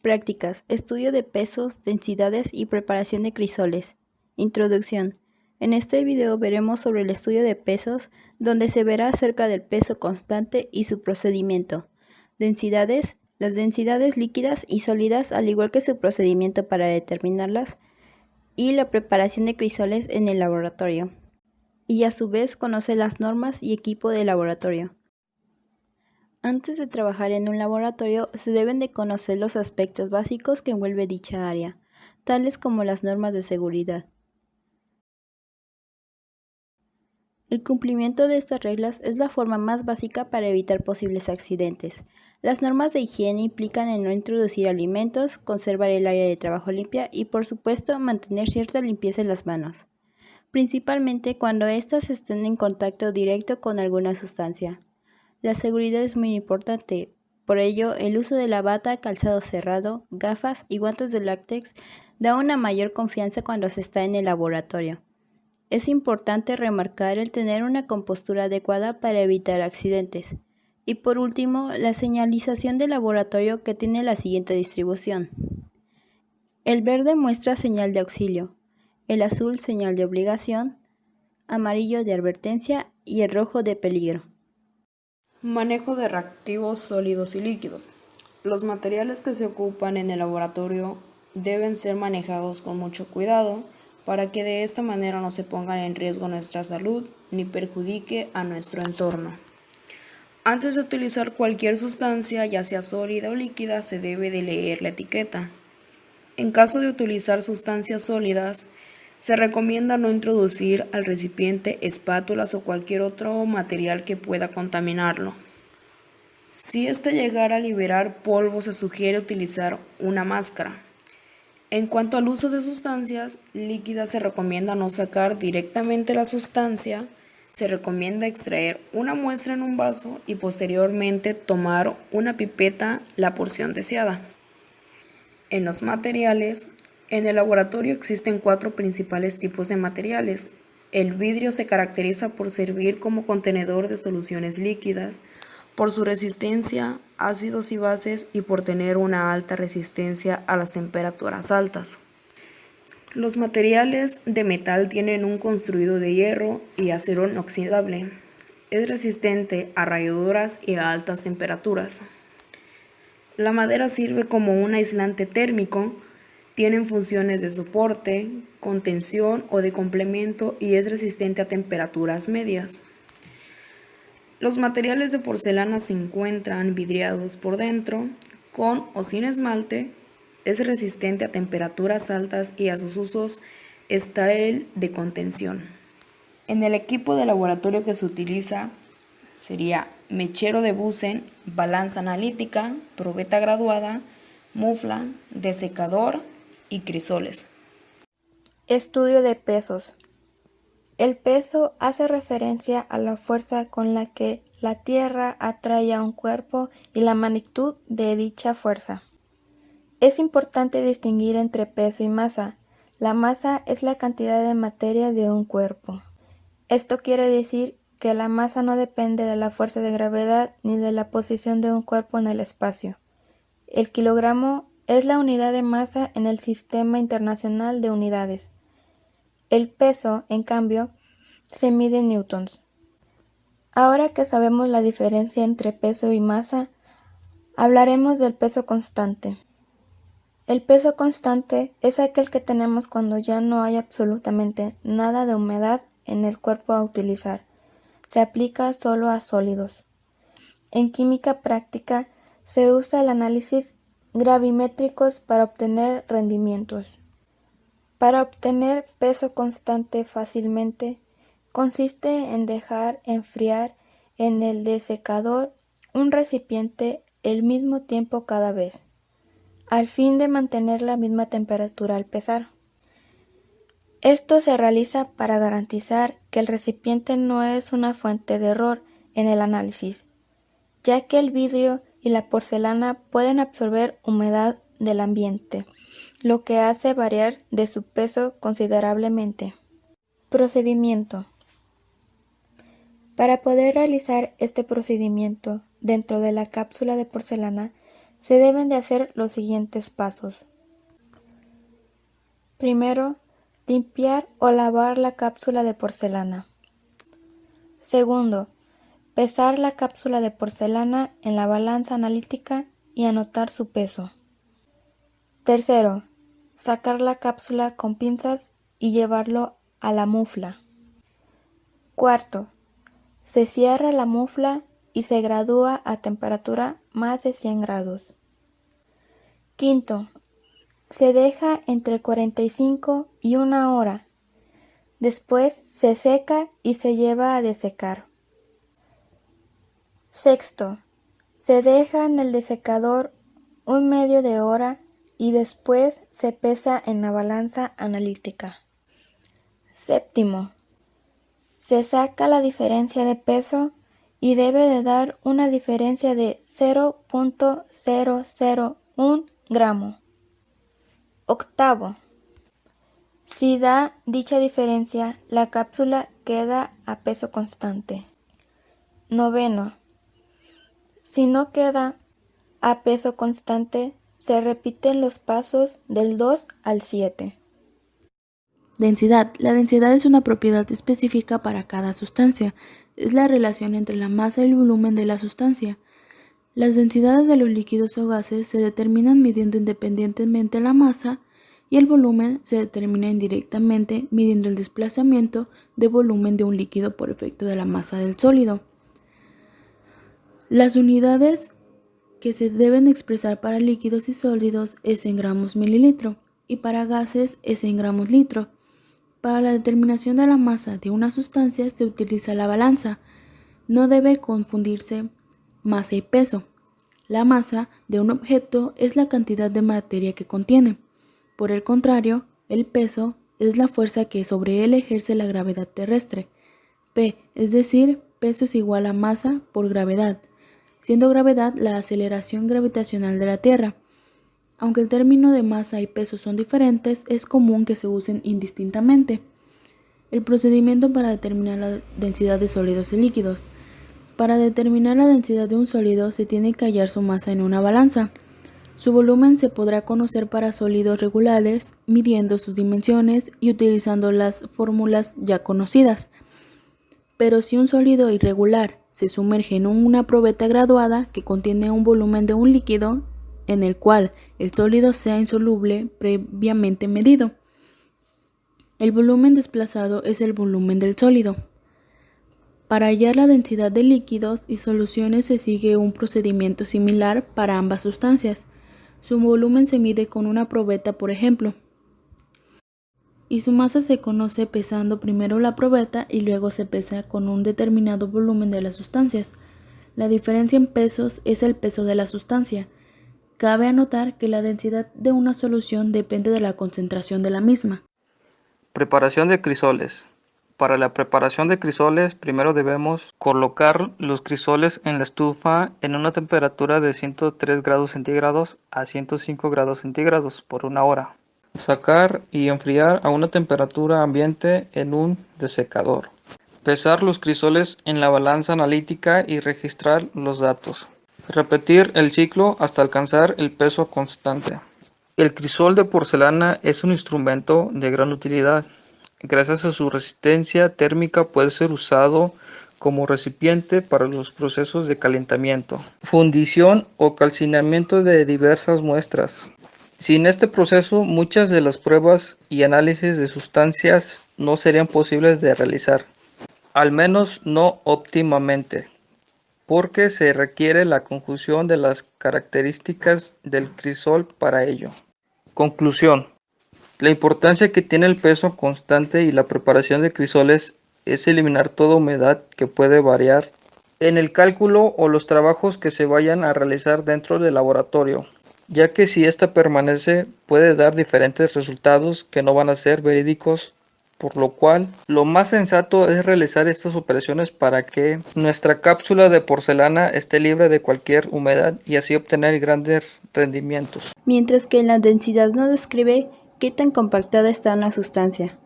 prácticas, estudio de pesos, densidades y preparación de crisoles. Introducción. En este video veremos sobre el estudio de pesos, donde se verá acerca del peso constante y su procedimiento. Densidades. Las densidades líquidas y sólidas, al igual que su procedimiento para determinarlas, y la preparación de crisoles en el laboratorio. Y a su vez conoce las normas y equipo de laboratorio. Antes de trabajar en un laboratorio, se deben de conocer los aspectos básicos que envuelve dicha área, tales como las normas de seguridad. El cumplimiento de estas reglas es la forma más básica para evitar posibles accidentes. Las normas de higiene implican el no introducir alimentos, conservar el área de trabajo limpia y, por supuesto, mantener cierta limpieza en las manos, principalmente cuando éstas estén en contacto directo con alguna sustancia. La seguridad es muy importante, por ello el uso de la bata, calzado cerrado, gafas y guantes de látex da una mayor confianza cuando se está en el laboratorio. Es importante remarcar el tener una compostura adecuada para evitar accidentes. Y por último, la señalización del laboratorio, que tiene la siguiente distribución. El verde muestra señal de auxilio, el azul señal de obligación, amarillo de advertencia y el rojo de peligro. Manejo de reactivos sólidos y líquidos. Los materiales que se ocupan en el laboratorio deben ser manejados con mucho cuidado para que de esta manera no se pongan en riesgo nuestra salud ni perjudique a nuestro entorno. Antes de utilizar cualquier sustancia, ya sea sólida o líquida, se debe de leer la etiqueta. En caso de utilizar sustancias sólidas, se recomienda no introducir al recipiente espátulas o cualquier otro material que pueda contaminarlo. Si éste llegara a liberar polvo, se sugiere utilizar una máscara. En cuanto al uso de sustancias líquidas, se recomienda no sacar directamente la sustancia, se recomienda extraer una muestra en un vaso y posteriormente tomar una pipeta la porción deseada. En los materiales, en el laboratorio existen 4 principales tipos de materiales. El vidrio se caracteriza por servir como contenedor de soluciones líquidas, por su resistencia a ácidos y bases y por tener una alta resistencia a las temperaturas altas. Los materiales de metal tienen un construido de hierro y acero inoxidable. Es resistente a rayaduras y a altas temperaturas. La madera sirve como un aislante térmico, tienen funciones de soporte, contención o de complemento y es resistente a temperaturas medias. Los materiales de porcelana se encuentran vidriados por dentro, con o sin esmalte, es resistente a temperaturas altas y a sus usos está el de contención. En el equipo de laboratorio que se utiliza sería mechero de Bunsen, balanza analítica, probeta graduada, mufla, desecador y crisoles. Estudio de pesos. El peso hace referencia a la fuerza con la que la Tierra atrae a un cuerpo y la magnitud de dicha fuerza. Es importante distinguir entre peso y masa. La masa es la cantidad de materia de un cuerpo. Esto quiere decir que la masa no depende de la fuerza de gravedad ni de la posición de un cuerpo en el espacio. El kilogramo es la unidad de masa en el Sistema Internacional de Unidades. El peso, en cambio, se mide en newtons. Ahora que sabemos la diferencia entre peso y masa, hablaremos del peso constante. El peso constante es aquel que tenemos cuando ya no hay absolutamente nada de humedad en el cuerpo a utilizar. Se aplica solo a sólidos. En química práctica se usa el análisis gravimétricos para obtener rendimientos. Para obtener peso constante fácilmente, consiste en dejar enfriar en el desecador un recipiente el mismo tiempo cada vez, al fin de mantener la misma temperatura al pesar. Esto se realiza para garantizar que el recipiente no es una fuente de error en el análisis, ya que el vidrio y la porcelana pueden absorber humedad del ambiente, lo que hace variar de su peso considerablemente. Procedimiento. Para poder realizar este procedimiento dentro de la cápsula de porcelana, se deben de hacer los siguientes pasos. Primero, limpiar o lavar la cápsula de porcelana. Segundo, pesar la cápsula de porcelana en la balanza analítica y anotar su peso. Tercero, sacar la cápsula con pinzas y llevarlo a la mufla. Cuarto, se cierra la mufla y se gradúa a temperatura más de 100 grados. Quinto, se deja entre 45 y 1 hora. Después se seca y se lleva a desecar. Sexto, se deja en el desecador 1/2 de hora y después se pesa en la balanza analítica. Séptimo, se saca la diferencia de peso y debe de dar una diferencia de 0.001 gramo. Octavo, si da dicha diferencia, la cápsula queda a peso constante. Noveno, si no queda a peso constante, se repiten los pasos del 2 al 7. Densidad. La densidad es una propiedad específica para cada sustancia. Es la relación entre la masa y el volumen de la sustancia. Las densidades de los líquidos o gases se determinan midiendo independientemente la masa y el volumen se determina indirectamente midiendo el desplazamiento de volumen de un líquido por efecto de la masa del sólido. Las unidades que se deben expresar para líquidos y sólidos es en gramos mililitro y para gases es en gramos litro. Para la determinación de la masa de una sustancia se utiliza la balanza. No debe confundirse masa y peso. La masa de un objeto es la cantidad de materia que contiene. Por el contrario, el peso es la fuerza que sobre él ejerce la gravedad terrestre. P, es decir, peso es igual a masa por gravedad, siendo gravedad la aceleración gravitacional de la Tierra. Aunque el término de masa y peso son diferentes, es común que se usen indistintamente. El procedimiento para determinar la densidad de sólidos y líquidos. Para determinar la densidad de un sólido se tiene que hallar su masa en una balanza. Su volumen se podrá conocer para sólidos regulares, midiendo sus dimensiones y utilizando las fórmulas ya conocidas. Pero si un sólido irregular se sumerge en una probeta graduada que contiene un volumen de un líquido, en el cual el sólido sea insoluble previamente medido. El volumen desplazado es el volumen del sólido. Para hallar la densidad de líquidos y soluciones se sigue un procedimiento similar para ambas sustancias. Su volumen se mide con una probeta, por ejemplo, y su masa se conoce pesando primero la probeta y luego se pesa con un determinado volumen de las sustancias. La diferencia en pesos es el peso de la sustancia. Cabe anotar que la densidad de una solución depende de la concentración de la misma. Preparación de crisoles. Para la preparación de crisoles, primero debemos colocar los crisoles en la estufa en una temperatura de 103 grados centígrados a 105 grados centígrados por 1 hora. Sacar y enfriar a una temperatura ambiente en un desecador. Pesar los crisoles en la balanza analítica y registrar los datos. Repetir el ciclo hasta alcanzar el peso constante. El crisol de porcelana es un instrumento de gran utilidad. Gracias a su resistencia térmica puede ser usado como recipiente para los procesos de calentamiento, fundición o calcinamiento de diversas muestras. Sin este proceso, muchas de las pruebas y análisis de sustancias no serían posibles de realizar, al menos no óptimamente, porque se requiere la conjunción de las características del crisol para ello. Conclusión. La importancia que tiene el peso constante y la preparación de crisoles es eliminar toda humedad que puede variar en el cálculo o los trabajos que se vayan a realizar dentro del laboratorio, ya que si ésta permanece puede dar diferentes resultados que no van a ser verídicos, por lo cual lo más sensato es realizar estas operaciones para que nuestra cápsula de porcelana esté libre de cualquier humedad y así obtener grandes rendimientos. Mientras que la densidad nos describe qué tan compactada está una sustancia.